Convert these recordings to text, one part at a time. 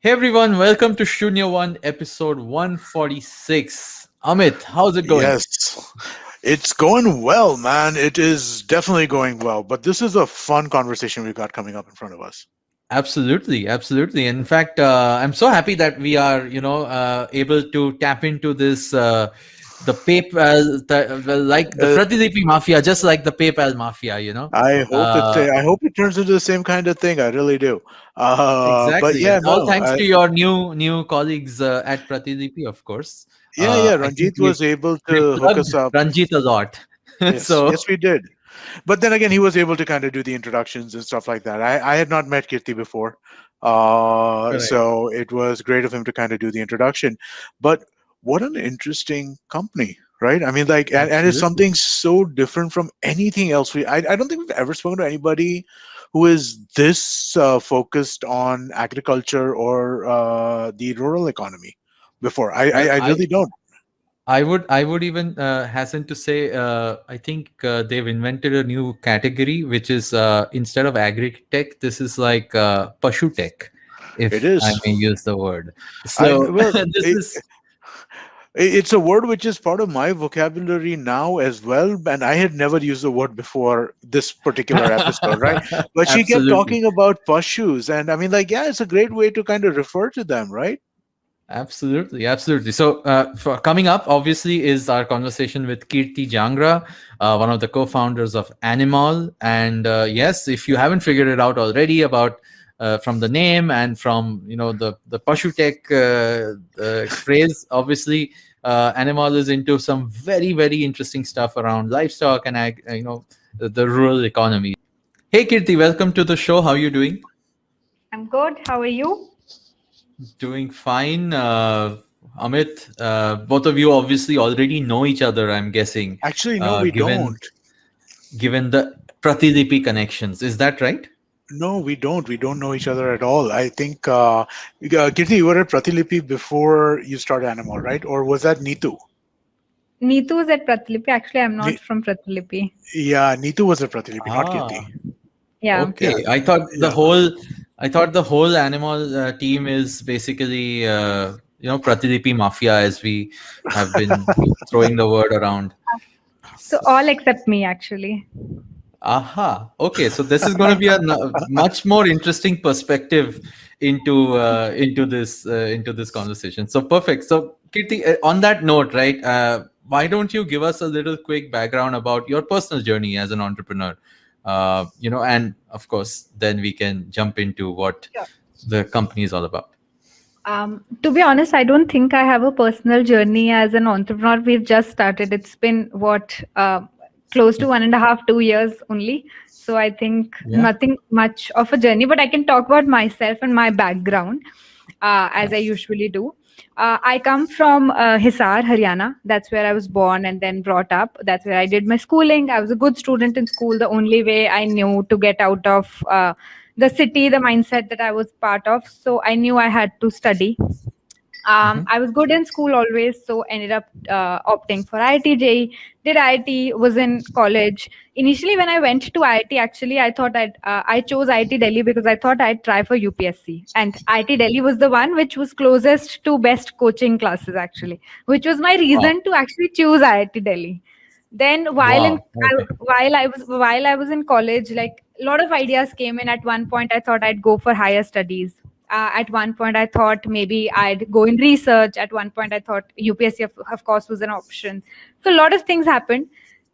Hey everyone, welcome to Shunya One, episode 146. Amit, how's it going? Yes, it's going well, man. It is definitely going well. But this is a fun conversation we've got coming up in front of us. Absolutely, absolutely. In fact, I'm so happy that we are, able to tap into this, the PayPal, like the Uh, Pratidipi Mafia, just like the PayPal Mafia, Uh, I hope it turns into the same kind of thing. I really do. But exactly. yeah, And all no, thanks to your new colleagues at Pratidipi, of course. yeah. I think Ranjit was able we've to hook plugged us up. Ranjit a lot. Yes, So, yes, we did. But then again, he was able to kind of do the introductions and stuff like that. I had not met Kirti before, correct. so it was great of him to kind of do the introduction. But what an interesting company, right? I mean, like, and it's Absolutely. something so different from anything else. I don't think we've ever spoken to anybody who is this focused on agriculture or the rural economy before. Well, I really don't. I would even hasten to say I think they've invented a new category, which is instead of agri-tech, this is like Pashu tech, It if I is. may use the word. I So well. this is It's a word which is part of my vocabulary now as well, and I had never used the word before this particular episode, right? But she kept absolutely. talking about pashus, and I mean, like, yeah, it's a great way to kind of refer to them, right? Absolutely, absolutely. So, for coming up, obviously, is our conversation with Kirti Jangra, one of the co-founders of Animal. And yes, if you haven't figured it out already about from the name and from the Pashu Tech phrase, obviously, Animal is into some very very interesting stuff around livestock and the rural economy. Hey, Kirti, welcome to the show. How are you doing? I'm good. How are you? Doing fine. Amit, both of you obviously already know each other, I'm guessing, Actually, no, we given don't. given the Pratidipi connections. Is that right? No, we don't. We don't know each other at all. I think, Kirti, you were at Pratilipi before you started Animal, right? Or was that Neetu? Neetu is at Pratilipi. Actually, I'm not Ne- from Pratilipi. yeah, Neetu was at Pratilipi, not Ah, Kirti. Yeah. okay. Yeah, yeah. I thought the whole animal team is basically Pratidipi Mafia, as we have been throwing the word around. So all except me, actually. Aha. Okay. So this is going to be a much more interesting perspective into this conversation. So perfect. So Kirti, on that note, right? Why don't you give us a little quick background about your personal journey as an entrepreneur? And of course, then we can jump into what Sure. the company is all about. To be honest, I don't think I have a personal journey as an entrepreneur. We've just started. It's been close to 1.5, 2 years only. So I think Yeah. nothing much of a journey, but I can talk about myself and my background as I usually do. I come from Hisar, Haryana. That's where I was born and then brought up. That's where I did my schooling. I was a good student in school. The only way I knew to get out of the city, the mindset that I was part of. So I knew I had to study. Mhm. I was good in school always, so ended up opting for IIT JEE. Did IIT, was in college. Initially, when I went to IIT, actually, I chose IIT Delhi because I thought I'd try for UPSC, and IIT Delhi was the one which was closest to best coaching classes, actually, which was my Wow. reason to actually choose IIT Delhi. Then Wow. Okay. while I was in college, like a lot of ideas came in. At one point, I thought I'd go for higher studies. At one point, I thought maybe I'd go in research. At one point, I thought UPSC, of course, was an option. So a lot of things happened.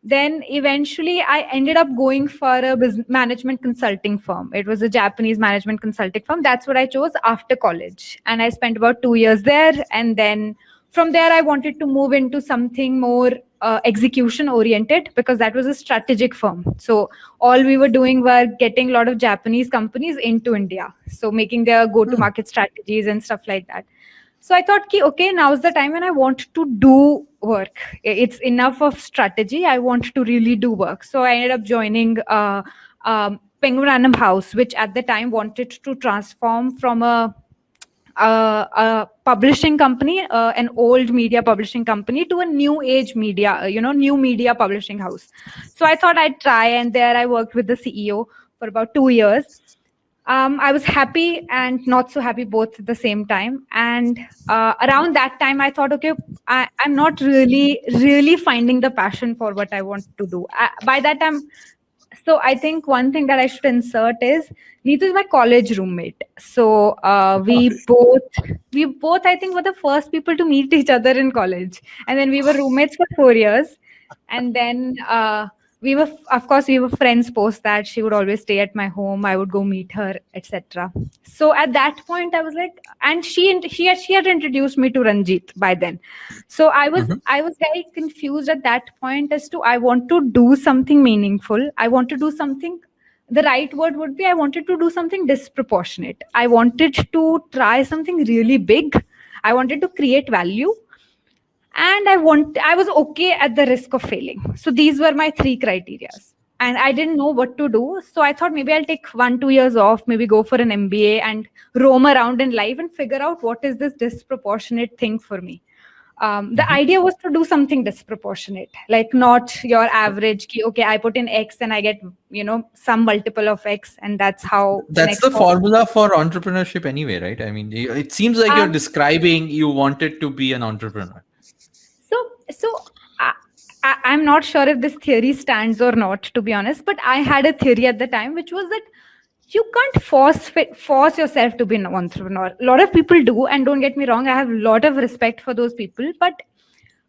Then eventually, I ended up going for a business management consulting firm. It was a Japanese management consulting firm. That's what I chose after college, and I spent about 2 years there. And then from there, I wanted to move into something more execution oriented because that was a strategic firm. So all we were doing were getting a lot of Japanese companies into India, so making their go to Hmm. market strategies and stuff like that. So I thought, ki, okay, now's the time when I want to do work. It's enough of strategy. I want to really do work. So I ended up joining Penguin Random House, which at the time wanted to transform from a publishing company, an old media publishing company, to a new age media, new media publishing house. So I thought I'd try, and there I worked with the CEO for about 2 years. I was happy and not so happy both at the same time. And around that time, I thought, okay, I'm not really finding the passion for what I want to do. By that time, so I think one thing that I should insert is Neetu is my college roommate. So we both I think were the first people to meet each other in college, and then we were roommates for 4 years, and then of course we were friends post that. She would always stay at my home, I would go meet her, etc. So at that point I was like, and she had introduced me to Ranjit by then. So i was Mhm. i was very confused at that point as to I want to do something meaningful, I want to do something, the right word would be I wanted to do something disproportionate, I wanted to try something really big, I wanted to create value, and I was okay at the risk of failing. So these were my three criterias, and I didn't know what to do. So I thought maybe I'll take 1-2 years off, maybe go for an MBA and roam around in life and figure out what is this disproportionate thing for me. The Mhm. idea was to do something disproportionate, like not your average ki, okay, I put in X and I get some multiple of X, and that's how the That's next the formula for entrepreneurship anyway, right? I mean, it seems like you're um, describing you wanted to be an entrepreneur. so I'm not sure if this theory stands or not, to be honest, but I had a theory at the time, which was that you can't force yourself to be an entrepreneur. A lot of people do, and don't get me wrong, I have a lot of respect for those people. But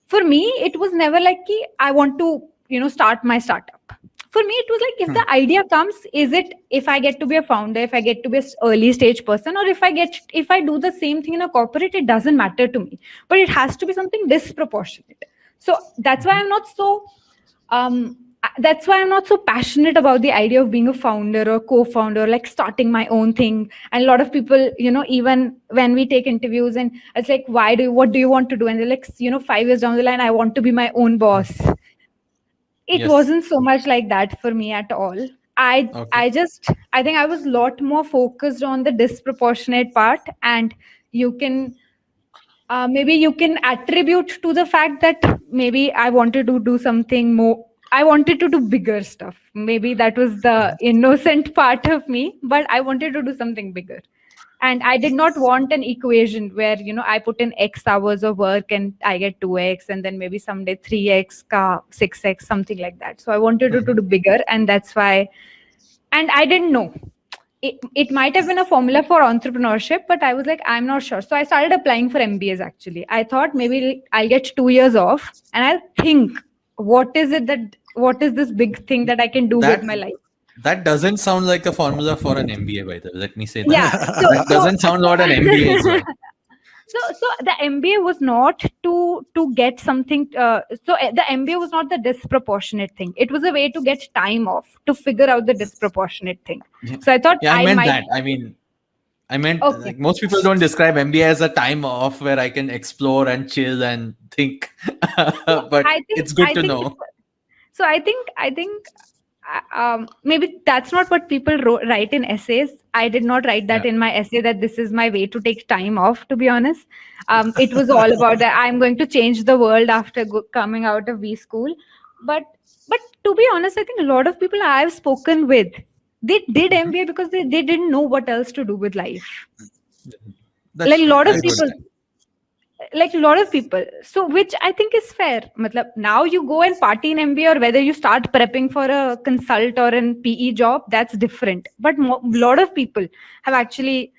for me, it was never like ki, I want to, start my startup. For me, it was like, if Hmm. the idea comes, is it if I get to be a founder, if I get to be an early stage person, or if I do the same thing in a corporate, it doesn't matter to me. But it has to be something disproportionate. So that's why Mhm. I'm not so passionate about the idea of being a founder or co-founder, like starting my own thing. And a lot of people, even when we take interviews and it's like, what do you want to do? And they're like, 5 years down the line, I want to be my own boss. It Yes. wasn't so much like that for me at all. Okay. I think I was a lot more focused on the disproportionate part, and you can maybe you can attribute to the fact that maybe I wanted to do something more. I wanted to do bigger stuff. Maybe that was the innocent part of me, but I wanted to do something bigger. And I did not want an equation where, I put in X hours of work and I get 2X, and then maybe someday 3X, 6X, something like that. So I wanted it to Mhm. do bigger. And that's why, and I didn't know, it might have been a formula for entrepreneurship, but I was like, I'm not sure. So I started applying for MBAs actually. I thought maybe I'll get 2 years off and I'll think, what is this big thing that I can do with That my life? that doesn't sound like the formula for an MBA, by the way. Let me say that. Yeah. So, That so, doesn't sound what an MBA is like. so the MBA was not to get something. The MBA was not the disproportionate thing. It was a way to get time off to figure out the disproportionate thing. Yeah, So I thought yeah, I I meant might. that. I meant Okay. like most people don't describe MBA as a time off where I can explore and chill and think, So but it's good I to think it know. was. So I think maybe that's not what people write in essays. I did not write that Yeah. in my essay that this is my way to take time off. To be honest, it was all about that I'm going to change the world after coming out of B school. But but to be honest, I think a lot of people I've spoken with, they did Mhm. MBA because they didn't know what else to do with life. That's Like a true. lot of I would. It's people like a lot of people, so which I think is fair. Matlab, now you go and party in MBA, or whether you start prepping for a consult or an PE job, that's different. But a lot of people have actually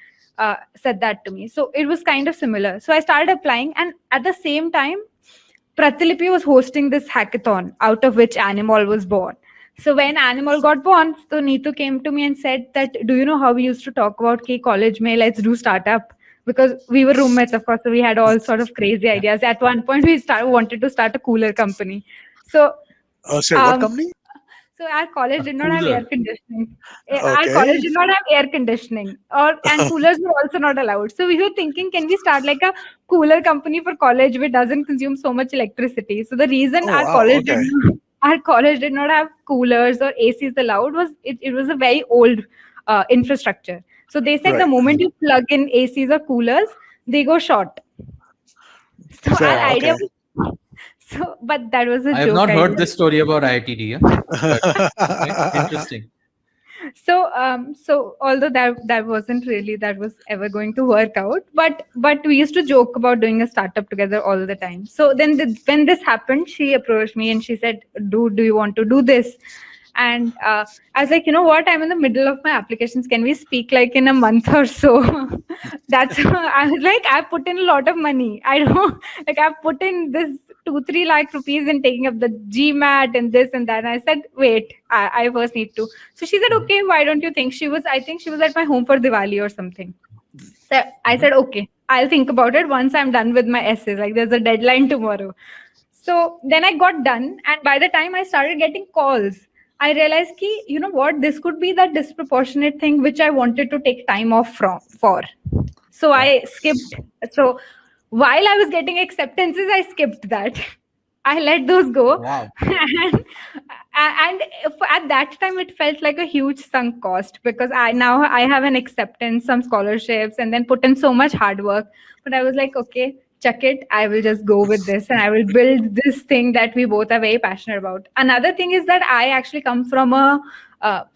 said that to me, so it was kind of similar. So I started applying, and at the same time Pratilipi was hosting this hackathon out of which Animal was born. So when Animal got born, so Neetu came to me and said that, do you know how we used to talk about K college mein, let's do startup? Because we were roommates, of course, so we had all sort of crazy Yeah. ideas. At one point, wanted to start a cooler company. So sorry, what um, company? so our college A did not have air cooler. conditioning. Our Okay. college did not have air conditioning, or and coolers were also not allowed. So we were thinking, can we start like a cooler company for college which doesn't consume so much electricity? So the reason Oh wow. Okay. our college did not have coolers or ACs allowed was it was a very old infrastructure. So they said the Right. moment you plug in ACs or coolers, they go short. So our Fair. idea Okay. was, so, but that was a I have joke not idea. heard this story about IITD, yeah? But okay, interesting. So although that wasn't really that was ever going to work out, but we used to joke about doing a startup together all the time. So then when this happened, she approached me and she said, do you want to do this? And I was like, you know what, I'm in the middle of my applications, can we speak like in a month or so? That's I was like, I put in a lot of money, I don't like I've put in this 2-3 lakh rupees in taking up the GMAT and this and that. And I said, wait, I first need to. So she said, Mhm. okay, why don't you think? I think she was at my home for Diwali or something. So I Mhm. said, okay, I'll think about it once I'm done with my essays. Like there's a deadline tomorrow. So then I got done. And by the time I started getting calls, I realized ki, you know what, this could be that disproportionate thing which I wanted to take time off from for. So Yeah. I skipped. So while I was getting acceptances, I skipped that. I let those go. Wow. And at that time, it felt like a huge sunk cost because I have an acceptance, some scholarships, and then put in so much hard work. But I was like, okay, chuck it. I will just go with this and I will build this thing that we both are very passionate about. Another thing is that I actually come from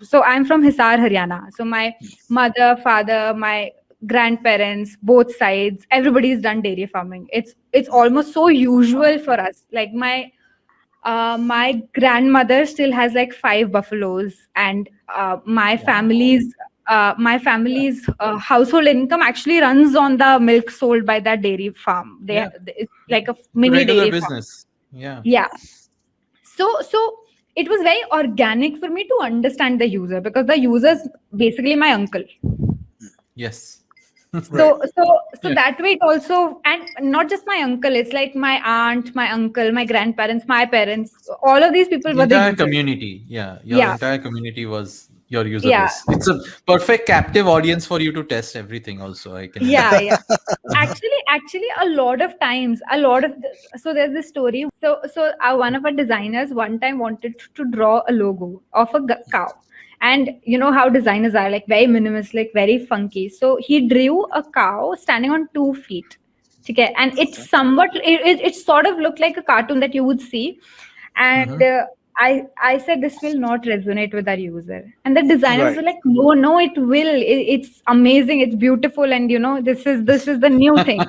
so I'm from Hisar, Haryana. So my mother, father, my grandparents, both sides, everybody's done dairy farming. It's almost so usual for us. Like my grandmother still has like 5 buffaloes, and Wow. my family's household income actually runs on the milk sold by that dairy farm. Yeah. It's like a It's a mini regular dairy farm. business. Yeah. Yeah. So it was very organic for me to understand the user because the user's basically my uncle. Yes. Right. So Yeah. that way it also, and not just my uncle, it's like my aunt, my uncle, my grandparents, my parents, all of these people The were the entire users. community. Yeah. Your Yeah, entire community was your user yeah, base. It's a perfect captive audience for you to test everything, also, I can yeah. imagine. Actually, a lot of times, so there's this story. So one of our designers one time wanted to draw a logo of a cow, and you know how designers are, like very minimalistic, very funky. So he drew a cow standing on 2 feet. Okay, and Okay. it sort of looked like a cartoon that you would see, and Hmm. I said this will not resonate with our user, and the designers Right. were like, no, it will. It's amazing, it's beautiful, and you know this is the new thing.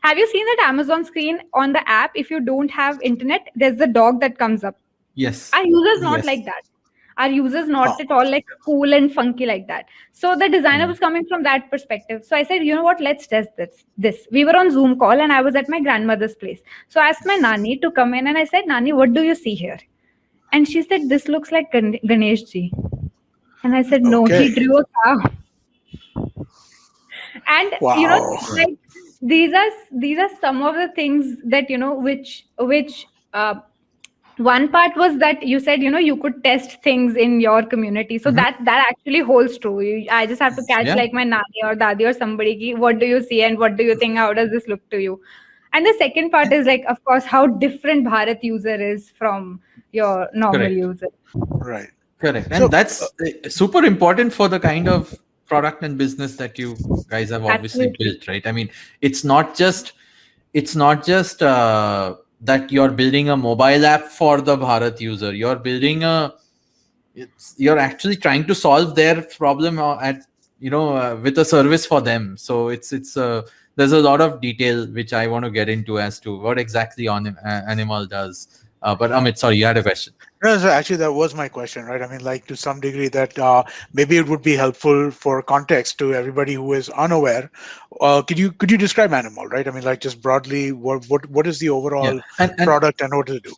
Have you seen that Amazon screen on the app? If you don't have internet, there's the dog that comes up. Yes. Our users not Yes. like that. Our users Huh. not at all like cool and funky like that. So the designer Mm. was coming from that perspective. So I said, you know what, let's test this. We were on Zoom call and I was at my grandmother's place. So I asked my nani to come in and I said, Nani, what do you see here? And she said, this looks like Ganesh ji. And I said, no, he Okay. drew a cow. And you know, Wow. Right. like these are some of the things that, you know, which one part was that you said, you know, you could test things in your community. So Hmm. that actually holds true. I just have to catch Yeah. like my nani or dadi or somebody, ki, what do you see and what do you think? How does this look to you? And the second part is like, of course, how different Bharat user is from your normal Correct. user. Right. Correct. And So, that's super important for the kind of product and business that you guys have obviously Absolutely. built, right? I mean, it's not just that you're building a mobile app for the Bharat user. You're actually trying to solve their problem with a service for them. So it's there's a lot of detail which I want to get into as to what exactly Animal does. But Amit, sorry, you had a question. no, so actually, that was my question, right? I mean, like to some degree, that maybe it would be helpful for context to everybody who is unaware. Could you describe Animal, right? I mean, like just broadly, what is the Yeah, overall and product and what does it do?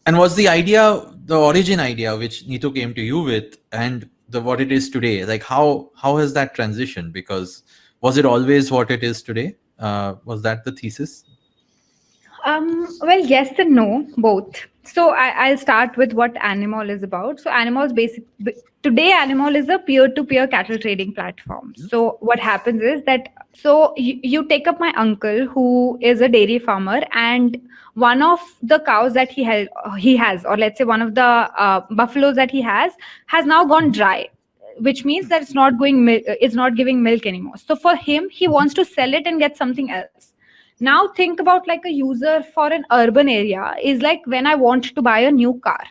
and was the origin idea which Neetu came to you with, and the what it is today? Like how has that transitioned? Because was it always what it is today? Was that the thesis? Well, yes and no, both. So I'll start with what Animal is about. So today, Animal is a peer-to-peer cattle trading platform. So what happens is that you take up my uncle who is a dairy farmer, and one of the cows that he has, or let's say one of the buffaloes that he has now gone dry, which means that it's not giving milk anymore. So for him, he wants to sell it and get something else. Now think about like a user for an urban area is like when I want to buy a new car.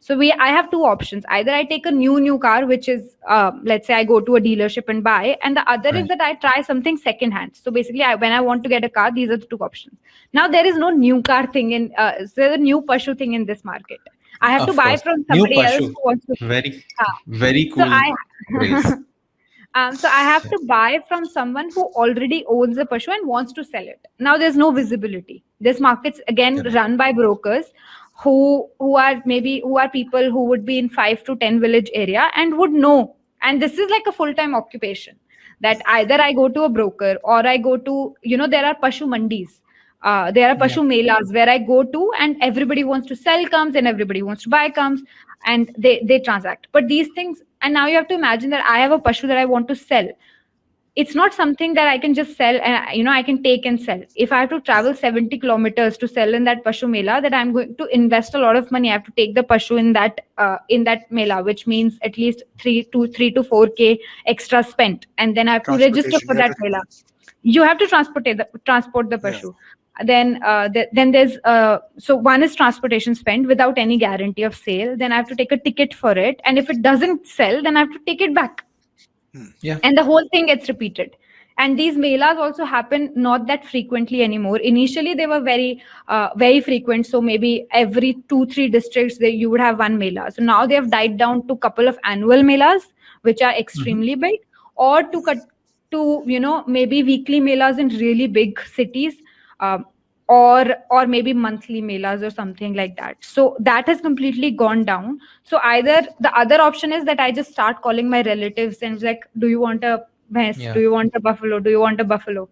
So I have two options. Either I take a new car, which is let's say I go to a dealership and buy, and the other is Right. that I try something second hand. So basically, when I want to get a car, these are the two options. Now there is no new car thing in there's a new Pashu thing in this market. I have to Of buy course. from New somebody else Pashu. who wants to. Very, Uh, very so cool phrase. so I have to buy from someone who already owns a Pashu and wants to sell it. Now there's no visibility. This market's again Correct. run by brokers who are people who would be in 5 to 10 village area and would know. And this is like a full-time occupation that either I go to a broker or I go to, there are Pashu mandis. There are Yeah. Pashu Melas where I go to and everybody wants to sell comes and everybody wants to buy comes and they transact. But these things, and now you have to imagine that I have a Pashu that I want to sell. It's not something that I can just sell and I can take and sell. If I have to travel 70 kilometers to sell in that Pashu Mela, that I'm going to invest a lot of money. I have to take the Pashu in that Mela, which means at least 3 to 4K extra spent, and then I have to register Transportation. for You have that to, Mela. You have to transport the yeah. Pashu. Then there's so one is transportation spent without any guarantee of sale. Then I have to take a ticket for it, and if it doesn't sell, then I have to take it back. Yeah. And the whole thing gets repeated. And these melas also happen not that frequently anymore. Initially they were very frequent, so maybe every 2-3 districts you would have one mela. So now they have died down to couple of annual melas, which are extremely big, or to maybe weekly melas in really big cities, um, or maybe monthly melas or something like that. So that has completely gone down. So either the other option is that I just start calling my relatives and it's like, do you want a bhais? Yeah. Do you want a buffalo? Do you want a buffalo?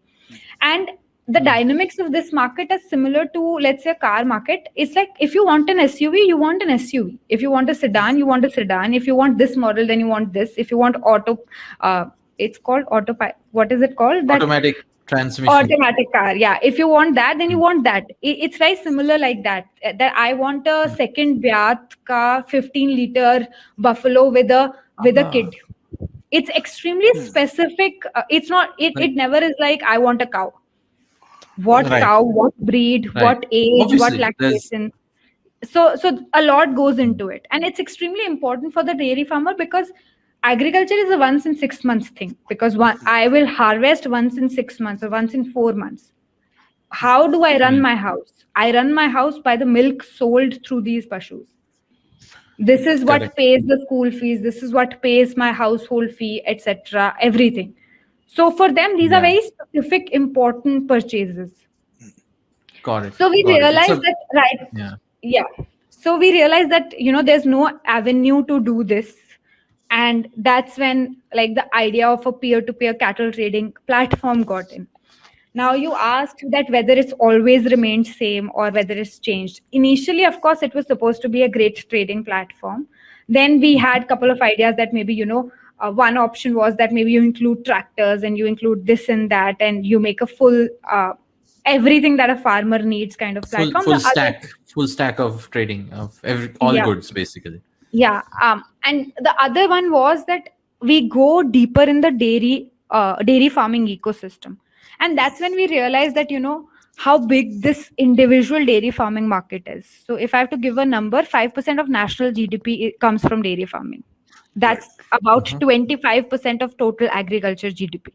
And the dynamics of this market is similar to, let's say, a car market. It's like, if you want an SUV, you want an SUV. If you want a sedan, you want a sedan. If you want this model, then you want this. If you want it's called what is it called? That Automatic transmission. automatic car. Yeah. If you want that, then you want that. It's very similar like that. That I want a second Beat ka 15-liter buffalo with a Ah. kid. It's extremely specific. It's not. It never is like I want a cow. What Right. cow? What breed? Right. What age? Obviously, what lactation? So a lot goes into it, and it's extremely important for the dairy farmer because agriculture is a once in 6 months thing. Because I will harvest once in 6 months or once in 4 months. How do I run my house? I run my house by the milk sold through these pashus. This is what Correct. pays the school fees. This is what pays my household fee, etc. Everything. So for them, these are Yeah. very specific, important purchases. Got it. So we Got it. realized that, right? Yeah. So we realized that there's no avenue to do this, and that's when like the idea of a peer-to-peer cattle trading platform got in. Now you asked that whether it's always remained same or whether it's changed. Initially, of course, it was supposed to be a great trading platform. Then we had a couple of ideas that maybe one option was that maybe you include tractors and you include this and that, and you make a full everything that a farmer needs kind of platform. Full stack of trading of all Yeah. goods basically. Yeah. And the other one was that we go deeper in the dairy farming ecosystem. And that's when we realized that, how big this individual dairy farming market is. So if I have to give a number, 5% of national GDP comes from dairy farming. That's about 25% of total agriculture GDP.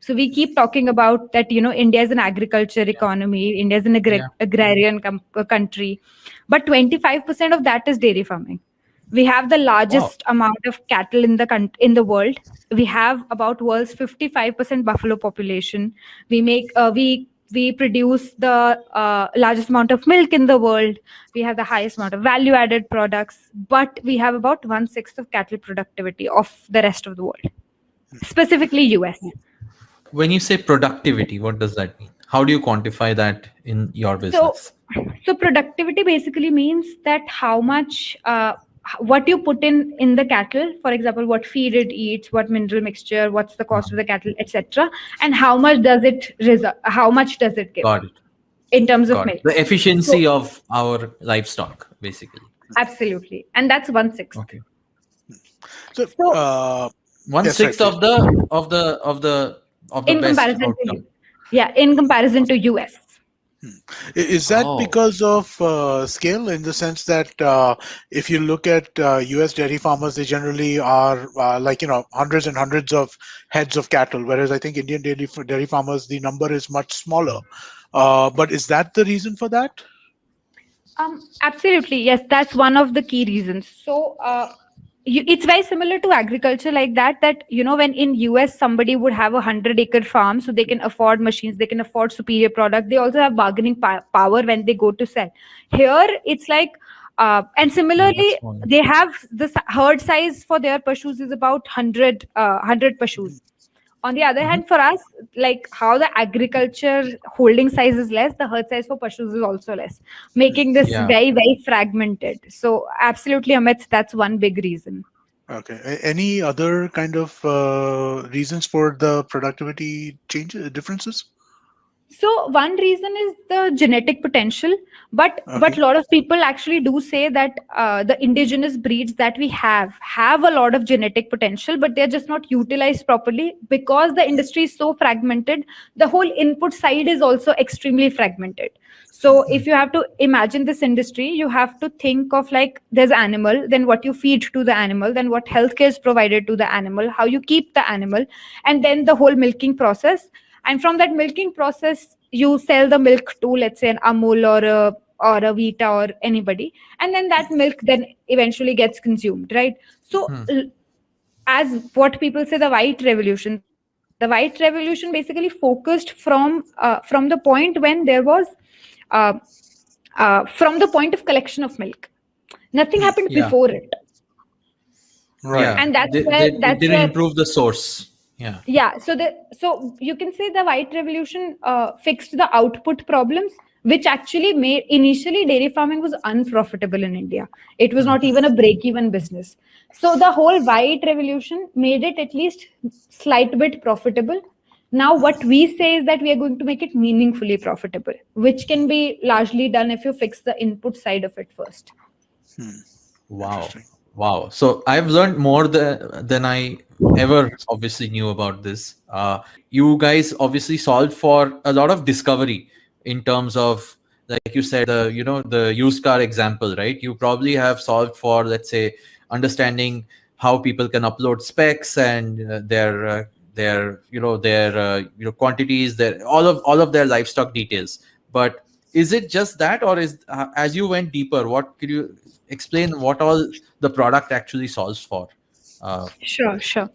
So we keep talking about that, India is an agriculture economy, India is an agrarian country, but 25% of that is dairy farming. We have the largest amount of cattle in the world. We have about world's 55% buffalo population. We produce the largest amount of milk in the world. We have the highest amount of value-added products, but we have about 1/6 of cattle productivity of the rest of the world, specifically US. When you say productivity, what does that mean? How do you quantify that in your business? So productivity basically means that how much what you put in the cattle, for example, what feed it eats, what mineral mixture, what's the cost of the cattle, etc., and how much does it give. Got it. In terms of Got milk. it. The efficiency of our livestock, basically. Absolutely, and that's 1/6. Okay. So, 1/6 of the in best comparison outcome. in comparison to US. Is that Oh, because of scale, in the sense that if you look at US dairy farmers, they generally are like, hundreds and hundreds of heads of cattle, whereas I think Indian dairy farmers, the number is much smaller. But is that the reason for that? Absolutely, yes. That's one of the key reasons. So, it's very similar to agriculture, like that. That when in US somebody would have 100-acre farm, so they can afford machines, they can afford superior product. They also have bargaining power when they go to sell. Here, it's like, and yeah, much similarly, smaller. they have the herd size for their pashus is about 100 pashus. On the other Hmm. hand, for us, like how the agriculture holding size is less, the herd size for pashus is also less, making this Yeah. very, very fragmented. So, absolutely, Amit, that's one big reason. Okay. Any other kind of reasons for the productivity changes, differences? So one reason is the genetic potential, but Okay. a lot of people actually do say that the indigenous breeds that we have a lot of genetic potential, but they're just not utilized properly because the industry is so fragmented. The whole input side is also extremely fragmented. So if you have to imagine this industry, you have to think of like there's animal, then what you feed to the animal, then what healthcare is provided to the animal, how you keep the animal, and then the whole milking process, and from that milking process you sell the milk to, let's say, an Amul or a Vita or anybody, and then that milk then eventually gets consumed, right? So Hmm. as what people say, the white revolution, the white revolution basically focused from the point when there was uh, from the point of collection of milk. Nothing happened Yeah. before it. Right. Yeah. And that's They where it that's didn't where improve the source. Yeah. Yeah, so you can say the white revolution fixed the output problems, which actually made initially dairy farming was unprofitable in India. It was Hmm. not even a break-even business. So the whole white revolution made it at least slight bit profitable. Now what we say is that we are going to make it meaningfully profitable, which can be largely done if you fix the input side of it first. Hmm. Wow. Interesting. Wow. So I've learned more than I ever obviously knew about this. You guys obviously solved for a lot of discovery in terms of, like you said, the used car example, right? You probably have solved for, let's say, understanding how people can upload specs and their quantities, their all of their livestock details. But is it just that, or is as you went deeper, what could you explain what all the product actually solves for? Uh, Sure, sure.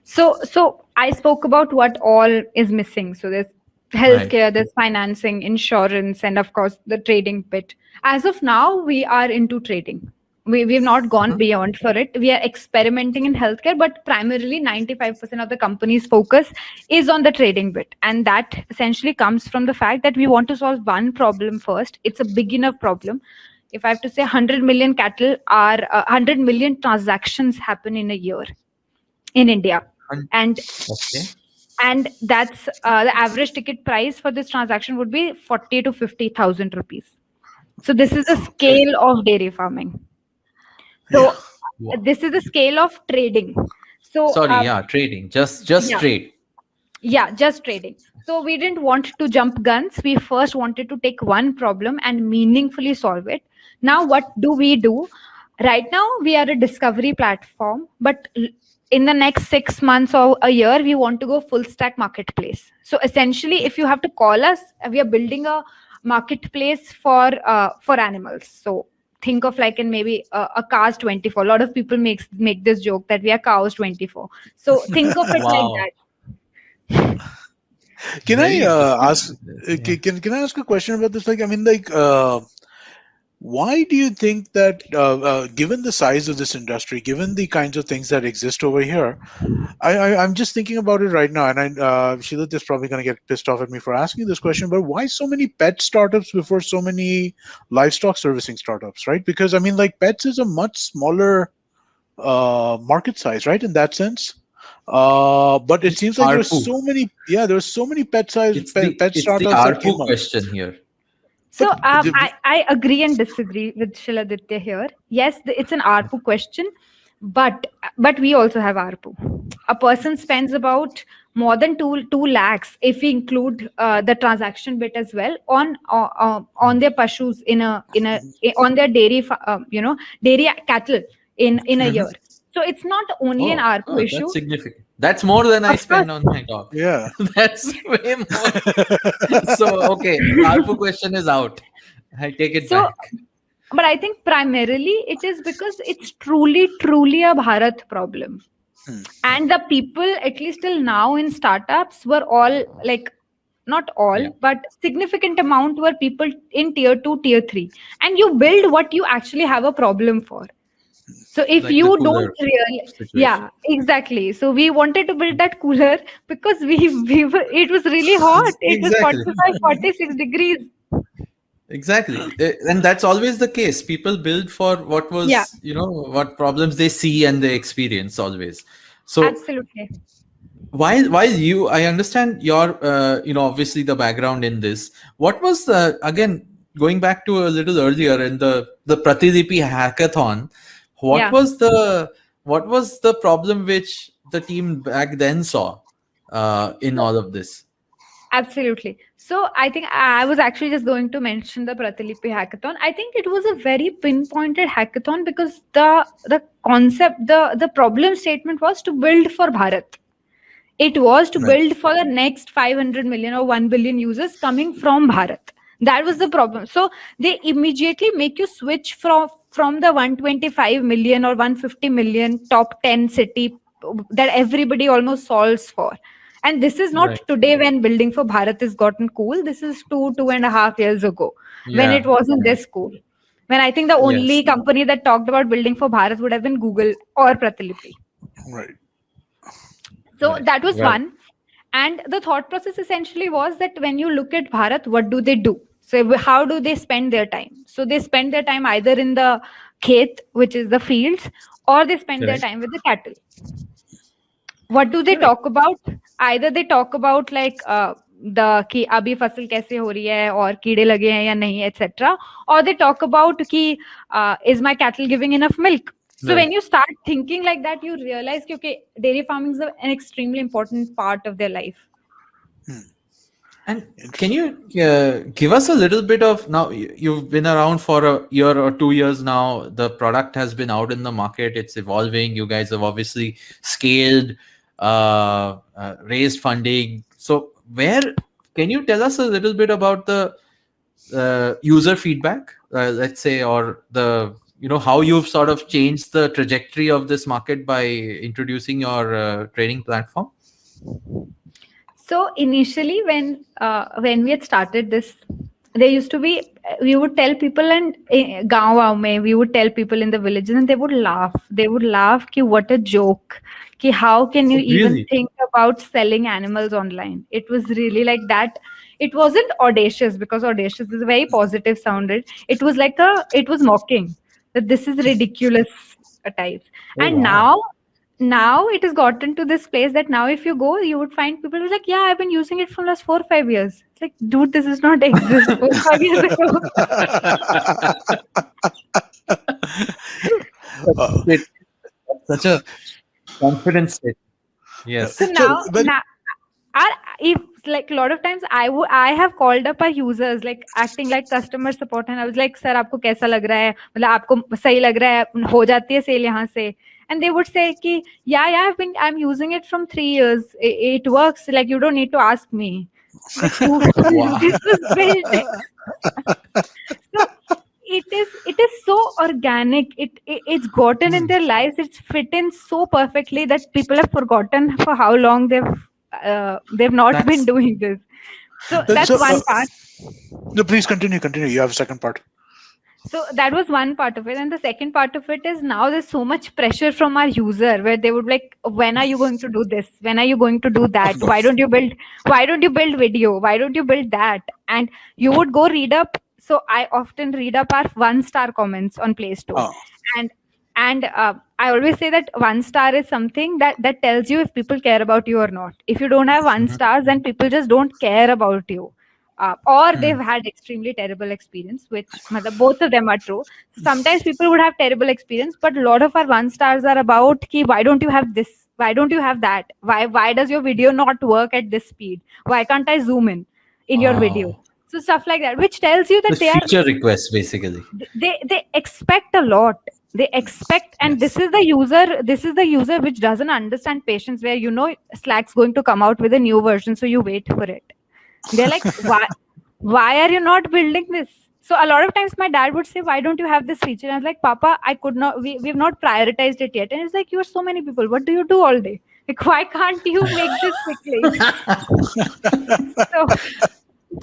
So I spoke about what all is missing. So there's right. healthcare, there's financing, insurance, and of course the trading bit. As of now, we are into trading. We've not gone Mhm. beyond for it. We are experimenting in healthcare, but primarily 95% of the company's focus is on the trading bit. And that essentially comes from the fact that we want to solve one problem first. It's a big enough problem. If I have to say 100 million cattle are 100 million transactions happen in a year in India, And and okay. that's the average ticket price for this transaction would be 40 to 50,000 rupees. So this is the Okay. scale of dairy farming. Yeah. So Wow. this is the scale of trading. So Sorry, yeah, trading. Just yeah, trade. yeah, just trading. So we didn't want to jump guns. We first wanted to take one problem and meaningfully solve it. Now what do we do? Right now we are a discovery platform, but in the next 6 months or a year we want to go full stack marketplace. So essentially, if you have to call us, we are building a marketplace for animals. So think of like in maybe a cars 24. A lot of people make this joke that we are cows 24. So think of it like Wow. that. Can I Very interesting. ask? Yeah. Can I ask a question about this? Like, I mean, like, why do you think that, given the size of this industry, given the kinds of things that exist over here, I'm just thinking about it right now, and Shilat is probably going to get pissed off at me for asking this question, but why so many pet startups before so many livestock servicing startups, right? Because I mean, like, pets is a much smaller market size, right? In that sense. But it seems like there were ARPU. so many, yeah, there were so many pet It's the startups that came ARPU up. question here. So But I agree and disagree with Shiladitya here. Yes, it's an ARPU question, but we also have ARPU. A person spends about more than 2 lakhs if we include the transaction bit as well on their pashus in a on their dairy dairy cattle in a year. Mhm. So it's not only an Oh, ARPU that's issue. significant. That's more than I Of course. spend on my dog. Yeah. That's way more. So, okay, ARPU question is out. I take it So, back. but I think primarily it is because it's truly a Bharat problem. Hmm. And the people, at least till now in startups, were all like, not all, Yeah, but significant amount were people in tier 2, tier 3. And you build what you actually have a problem for. So if like the you don't cooler really, situation. yeah, exactly. So we wanted to build that cooler because we were, it was really hot. It was Exactly. 45, 46 degrees. Exactly. And that's always the case. People build for what Yeah, was, what problems they see and they experience always. So absolutely. while you, I understand your, obviously the background in this. What was the, again, going back to a little earlier in the Pratilipi hackathon, what Yeah. was the, what was the problem which the team back then saw in So all of this? absolutely. So I think I was actually just going to mention the Pratilipi hackathon. I think it was a very pinpointed hackathon because the concept, the problem statement was to build for Bharat. It was to Right. build for the next 500 million or 1 billion users coming from Bharat. That was the problem. So they immediately make you switch from the 125 million or 150 million top 10 city that everybody almost solves for. And this is not Right. today when building for Bharat has gotten cool. This is 2.5 years ago when it Yeah. wasn't Yeah. this cool. When I think the Yes. only company that talked about building for Bharat would have been Google or Pratilipi. Right. So Right. that was Well, one. And the thought process essentially was that when you look at Bharat, what do they do? So how do they spend their time? So they spend their time either in the khet, which is the fields, or they spend their correct. time with the cattle. What do they Correct. talk about? Either they talk about like the कि अभी फसल कैसे हो रही है और कीड़े लगे हैं या नहीं, etc. Or they talk about कि is my cattle giving enough milk? So when Right. you start thinking like that, you realize कि okay, dairy farming is an extremely important part of their life. Hmm. And can Interesting. you give us a little bit of, now you've been around for a year or 2 years now. The product has been out in the market. It's evolving. You guys have obviously scaled, raised funding. So where, can you tell us a little bit about the user feedback, let's say, or the, how you've sort of changed the trajectory of this market by introducing your training platform? So initially, when we had started this, there used to be, we would tell people, and gaon mein we would tell people in the villages, and they would laugh. They would laugh ki what a joke. Ki how can you Oh, even really? think about selling animals online? It was really like that. It wasn't audacious because audacious is very positive sounded. It was like it was mocking that this is ridiculous at times. Oh, And wow. now it has gotten to this place that now if you go you would find people who's like, yeah, I've been using it for last 4 or 5 years. It's like, dude, this is not exist 4 or 5 years ago. Uh, It- Such a confident state. So Yes. so, but now if like a lot of times I have called up our users like acting like customer support, and I was like, sir, आपको कैसा लग रहा है, मतलब आपको सही लग रहा है, हो जाती है सेल यहाँ से? And they would say कि yeah, I'm using it from 3 years, it works, like you don't need to ask me. Like, dude, Wow. this was built. So it is so organic, it's gotten in hmm. their lives, it's fit in so perfectly that people have forgotten for how long they've not been That's doing this. So So, that's one that's part. no, please continue. Continue. You have a second part. So that was one part of it. And the second part of it is now there's so much pressure from our user where they would like, when are you going to do this? When are you going to do that? Of Why course. don't you build video? Why don't you build that? And you would go read up. So I often read up our 1-star comments on Play Store. Oh, And I always say that 1 star is something that tells you if people care about you or not. If you don't have one Mhm. stars, then people just don't care about you. Or Hmm. they've had extremely terrible experience, which both of them are true. Sometimes people would have terrible experience, but a lot of our 1 stars are about ki, why don't you have this? Why don't you have that? Why does your video not work at this speed? Why can't I zoom in your video? Wow. So stuff like that, which tells you The that feature request, basically. they expect a lot. They expect, and Yes. this is the user which doesn't understand patience, where Slack's going to come out with a new version, so you wait for it. They're like, why are you not building this? So a lot of times my dad would say, why don't you have this feature? And I was like, Papa, I could not, we've not prioritized it yet. And it's like, you're so many people, what do you do all day? Like, why can't you make this quickly? So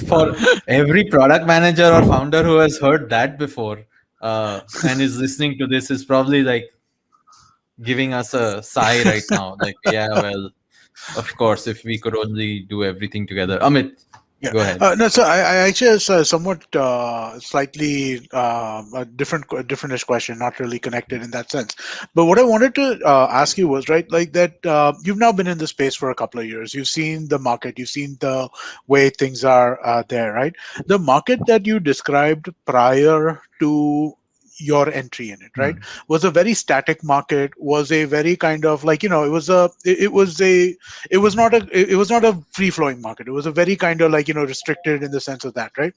For every product manager or founder who has heard that before and is listening to this is probably like giving us a sigh right now. Like, yeah, well, of course, if we could only do everything together. Amit, Yeah. go ahead. No, so I actually has a somewhat slightly a differentish question, not really connected in that sense. But what I wanted to ask you was, right, like that you've now been in the space for a couple of years. You've seen the market, you've seen the way things are there, right? The market that you described prior to your entry in it, right, Hmm. was a very static market, was a very kind of like, it was a it was not a free flowing market. It was a very kind of like, restricted in the sense of that, right?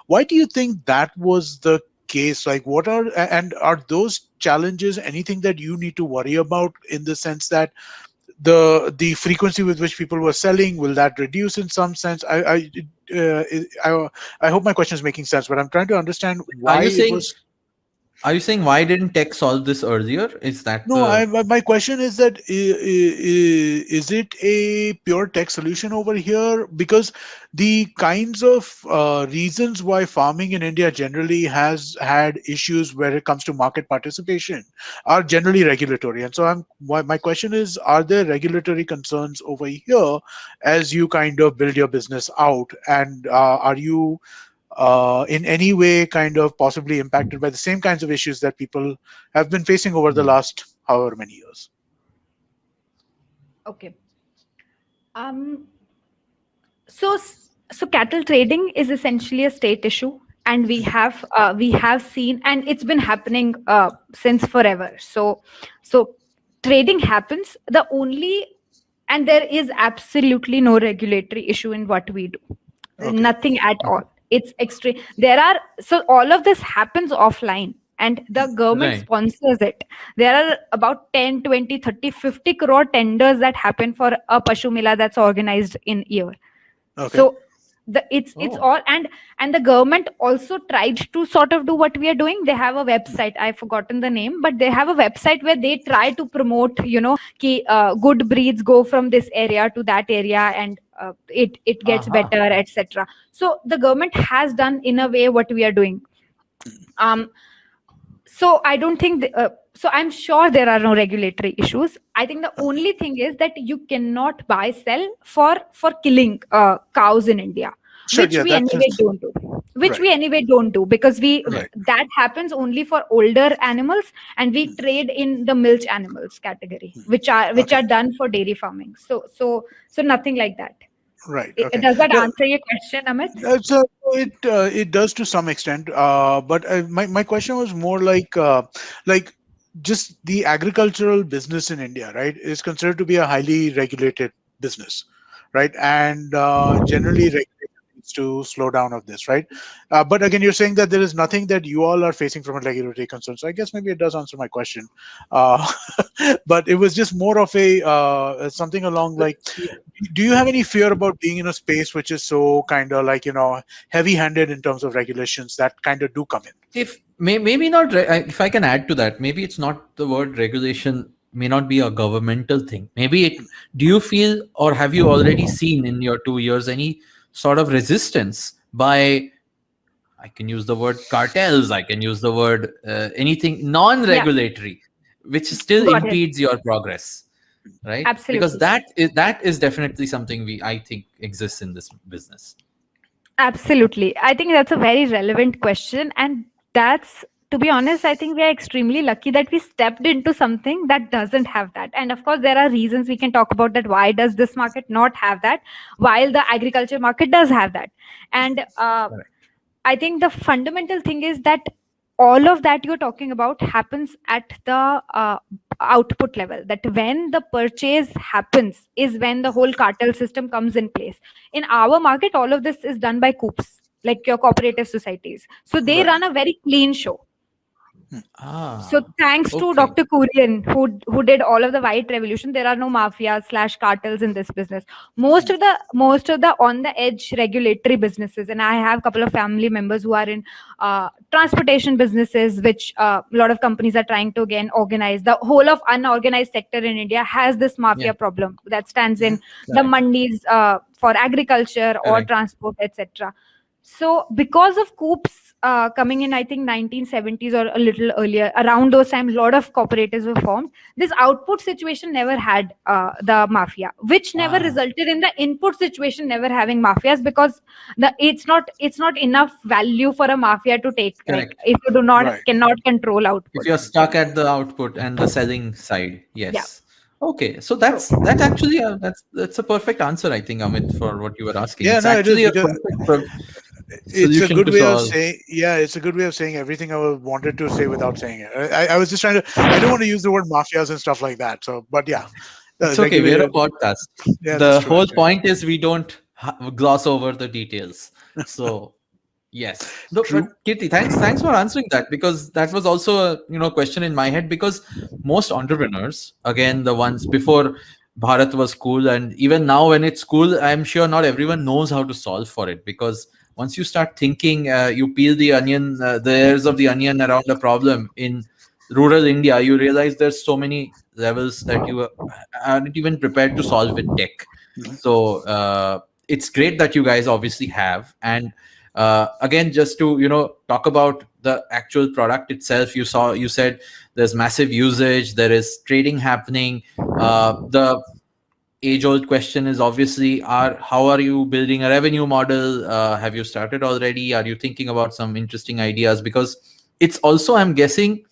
Why do you think that was the case? Like, what are and are those challenges anything that you need to worry about, in the sense that the frequency with which people were selling, will that reduce in some sense? uh, I I hope my question is making sense, but I'm trying to understand Are why you it saying was. are you saying why didn't tech solve this earlier? Is that No, the my question is that is it a pure tech solution over here? Because the kinds of reasons why farming in India generally has had issues where it comes to market participation are generally regulatory. And so my question is, are there regulatory concerns over here as you kind of build your business out? And are you in any way kind of possibly impacted by the same kinds of issues that people have been facing over the last however many years? okay. um so so cattle trading is essentially a state issue, and we have seen, and it's been happening since forever. So trading happens, the only, and there is absolutely no regulatory issue in what we do. Okay. Nothing at all. It's extreme. There are, so all of this happens offline, and the government right? sponsors it. There are about 10, 20, 30, 50 crore tenders that happen for a Pashu Mela that's organized in year. Okay. So it's Oh, all, and the government also tried to sort of do what we are doing. They have a website, I've forgotten the name, but they have a website where they try to promote, good breeds go from this area to that area, and it gets uh-huh. better, etc. So the government has done in a way what we are doing. um so I don't think so I'm sure there are no regulatory issues. I think the Okay. only thing is that you cannot buy sell for killing cows in India, Sure. which Yeah. we That anyway is don't do. Which right. we anyway don't do, because we Right. that happens only for older animals, and we trade in the milch animals category, which Okay. are done for dairy farming. So nothing like that. Right. Okay. Does that Yeah. answer your question, Amit? So it does to some extent, but my question was more like just the agricultural business in India, right, is considered to be a highly regulated business, right, and generally regulation needs to slow down of this, right. But again, you're saying that there is nothing that you all are facing from a regulatory concern. So I guess maybe it does answer my question, uh, but it was just more of a something along like, do you have any fear about being in a space which is so kind of like, heavy handed in terms of regulations that kind of do come in? If maybe not, if I can add to that, maybe it's not the word regulation, may not be a governmental thing. Maybe it, do you feel or have you already seen in your 2 years any sort of resistance by, I can use the word cartels, I can use the word anything Yeah, non-regulatory, which still got it. impedes your progress, right? Because Absolutely. that is definitely something I think exists in this business. Absolutely. I think that's a very relevant question. And that's, to be honest, I think we are extremely lucky that we stepped into something that doesn't have that. And of course, there are reasons we can talk about that. Why does this market not have that, while the agriculture market does have that? And Correct. I think the fundamental thing is that all of that you're talking about happens at the output level, that when the purchase happens is when the whole cartel system comes in place. In our market, all of this is done by coops, like your cooperative societies, so they Right. run a very clean show. So Ah, thanks to okay. Dr. Kurian, who did all of the white revolution, there are no mafias slash cartels in this business. Most of the on the edge regulatory businesses, and I have a couple of family members who are in transportation businesses, which a lot of companies are trying to again organize. The whole of unorganized sector in India has this Yeah, mafia problem that stands Mhm. in the correct, mandis for agriculture or correct. transport, etc. So because of coups coming in, I think 1970s or a little earlier, around those times, a lot of cooperatives were formed. This output situation never had the mafia, which never Ah, resulted in the input situation never having mafias, because it's not enough value for a mafia to take. Like correct. if you do not Right. cannot control If output. you're stuck at the output and the selling side, Yeah. yes. Okay, so So that actually that's a perfect answer, I think, Amit, for what you were asking. Yeah, It's no, it is actually a because perfect it's a solution good to way of solve. saying, yeah, it's a good way of saying everything wanted to say without saying it. I was just trying to, I don't want to use the word mafias and stuff like that. So, but yeah, It's okay. We're a regulated. podcast. Yeah, that's The true. whole Actually, point is we don't gloss over the details. So yes. No, true. but Kirti, thanks for answering that, because that was also a question in my head, because most entrepreneurs, again, the ones before Bharat was cool, and even now when it's cool, I'm sure not everyone knows how to solve for it, because once you start thinking, you peel the onion, the layers of the onion around the problem in rural India, you realize there's so many levels that you aren't even prepared to solve with tech. Mhm. So it's great that you guys obviously have. And again, just to talk about the actual product itself, you said there's massive usage, there is trading happening. The age old question is obviously, how are you building a revenue model? Have you started already? Are you thinking about some interesting ideas? Because it's also, I'm guessing,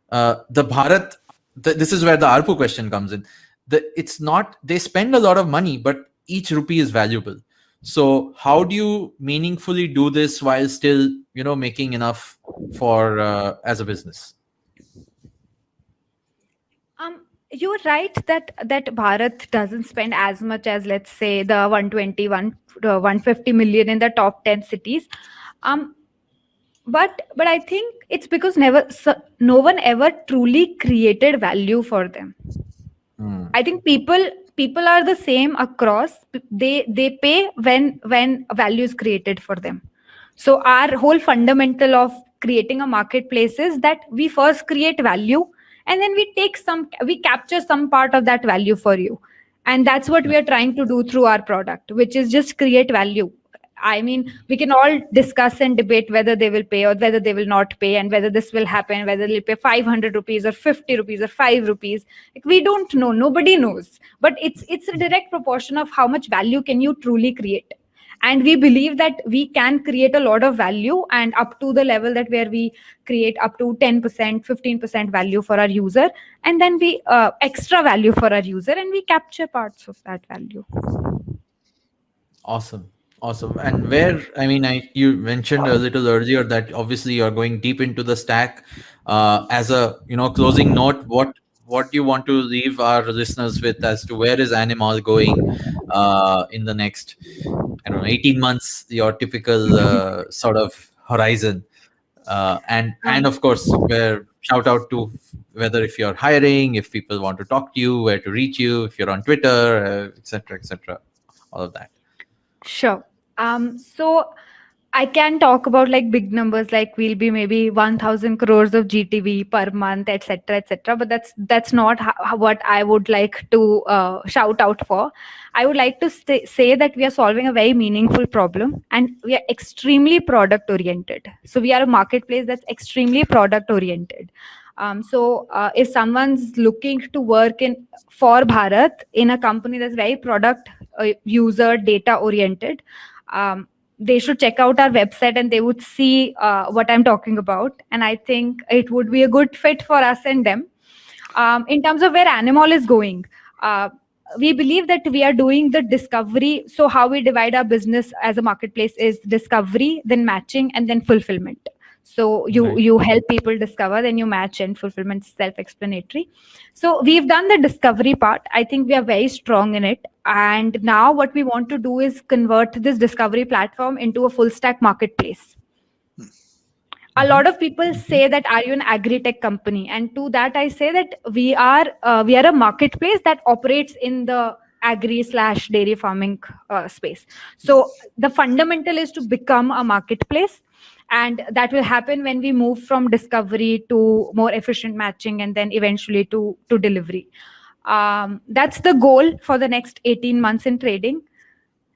the Bharat, this is where the ARPU question comes in. It's not, they spend a lot of money, but each rupee is valuable. So how do you meaningfully do this while still, making enough for as a business? You're right that Bharat doesn't spend as much as, let's say, the 150 million in the top 10 cities. Um, but I think it's because no one ever truly created value for them. Hmm. I think people are the same across. They pay when value is created for them. So our whole fundamental of creating a marketplace is that we first create value, and then we capture some part of that value for you. And that's what we are trying to do through our product, which is just create value. I mean, we can all discuss and debate whether they will pay or whether they will not pay, and whether this will happen, whether they'll pay 500 rupees or 50 rupees or 5 rupees. Like, we don't know. Nobody knows. But it's a direct proportion of how much value can you truly create. And we believe that we can create a lot of value, and up to the level that where we create up to 10%, 15% value for our user, and then we extra value for our user, and we capture parts of that value. Awesome. Awesome. And where, I mean, you mentioned a little earlier that obviously you're going deep into the stack. As a, closing note, what do you want to leave our listeners with as to where is Animal going in the next, I don't know, 18 months, your typical sort of horizon? And Um, of course, where shout out to whether if you're hiring, if people want to talk to you, where to reach you, if you're on Twitter, etc., all of that. Sure. So I can talk about like big numbers, like we'll be maybe 1,000 crores of GTV per month, etc., etc. But that's not what I would like to shout out for. I would like to say that we are solving a very meaningful problem, and we are extremely product oriented. So we are a marketplace that's extremely product oriented. So if someone's looking to work in for Bharat in a company that's very product user data oriented, they should check out our website, and they would see what I'm talking about. And I think it would be a good fit for us and them. In terms of where Animal is going, uh, we believe that we are doing the discovery. So how we divide our business as a marketplace is discovery, then matching, and then fulfillment. So you help people discover, then you match, and fulfillment is self-explanatory. So we've done the discovery part. I think we are very strong in it. And now what we want to do is convert this discovery platform into a full stack marketplace. A lot of people say that, are you an agri-tech company? And to that I say that we are a marketplace that operates in the agri slash dairy farming space. So the fundamental is to become a marketplace, and that will happen when we move from discovery to more efficient matching, and then eventually to delivery. That's the goal for the next 18 months in trading.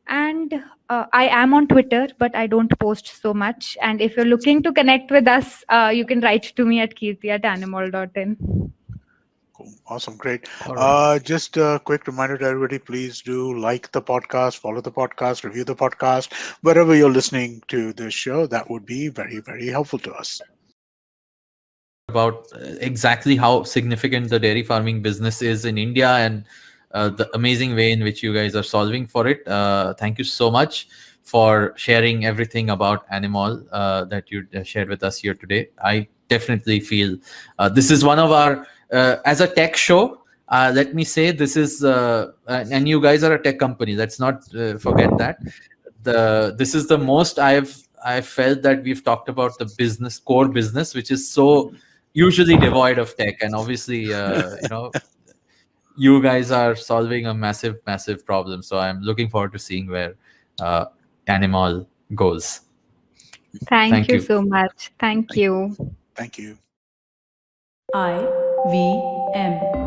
And I am on Twitter, but I don't post so much. And if you're looking to connect with us, you can write to me at kirti@animal.in. Cool. Awesome. Great. All right. Just a quick reminder to everybody, please do like the podcast, follow the podcast, review the podcast, wherever you're listening to this show. That would be very, very helpful to us. About exactly how significant the dairy farming business is in India, and the amazing way in which you guys are solving for it. Thank you so much for sharing everything about Animall that you shared with us here today. I definitely feel this is one of our, as a tech show, let me say this is, and you guys are a tech company. Let's not forget that. This is the most I felt that we've talked about the business, core business, which is so usually devoid of tech. And obviously, you guys are solving a massive problem. So I'm looking forward to seeing where Animall goes. Thank you you. so much. Thank you. Thank you. IVM.